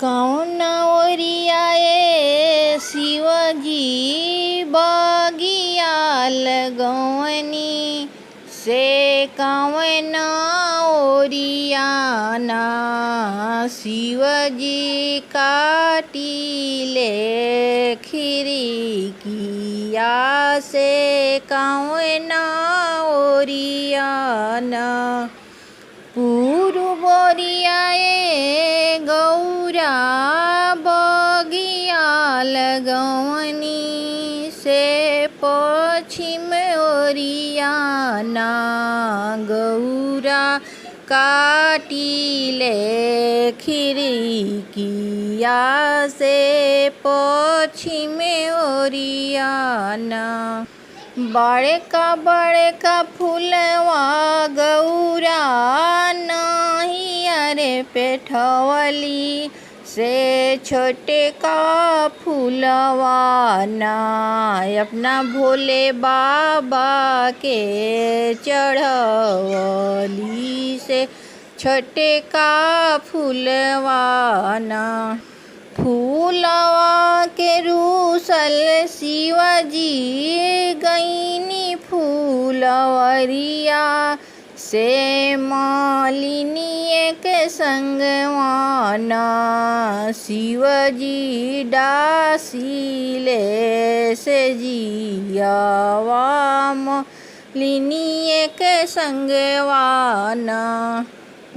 कौन ओरियाए शिवजी बगिया लगवनी से कौन ओरियाना शिवजी काटिले खिड़किया से कौन ओरियाना पूर्व ओरियाए गौरा बगिया लगवनी से पश्चिम ओरियाना गौरा काटिले खिड़किया से पश्चिम ओरियाना बड़का बड़का फूलवा गौरा नहीं अरे पेठवली से छोटे का फूलवा ना अपना भोले बाबा के चढ़वली से छोटे का फूलवा ना फूलवा के रूसल शिवजी गईनी फूलवरिया से मालिनी के संगवाना शिवजी डासिले से जियावा मालिनी के संगवाना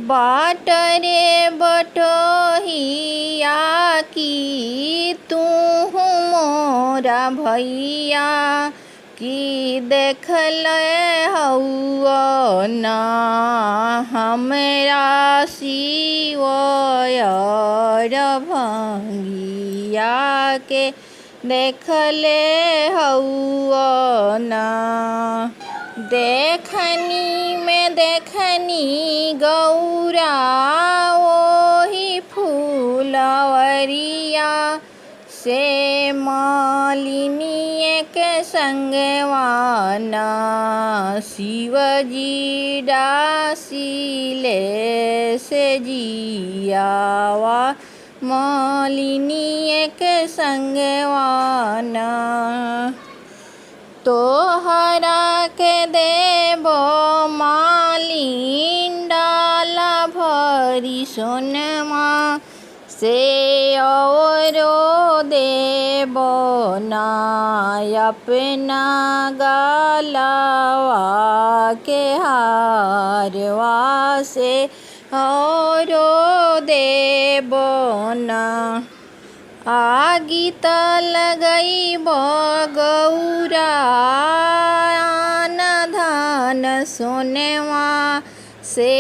बाट रे बटोहिया की तू मोरा भैया की देख ले हौना हमरा शिवयर भंगिया के देख ले हौना देखनी में देखनी गौरा वही फूलवरिया से मालिनी के संगवाना शिवजी डासिले से जियावा मालिनी के संगवाना तोहरा के देबो मालिन डाला भरी सोनमा से औरो देबो ना अपना गलवा के हारवा से औरो देबो ना आगी त लगैबो गौरा न धान सोनेवा से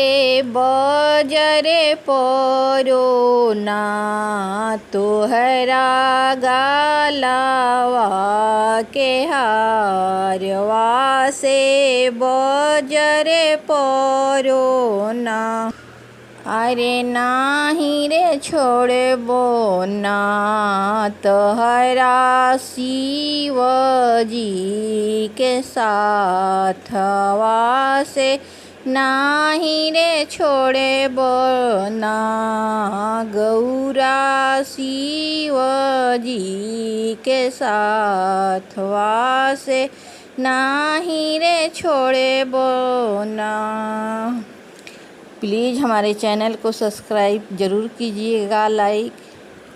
बजरे परो ना तोहरा गलवा के हारवा से बजरे परो ना अरे नाही रे छोड़बो ना तोहरा शिवजी के साथवा से नाही रे छोड़बो ना गौरा शिवजी के साथवा से नाही रे छोड़बो ना। प्लीज़ हमारे चैनल को सब्सक्राइब ज़रूर कीजिएगा, लाइक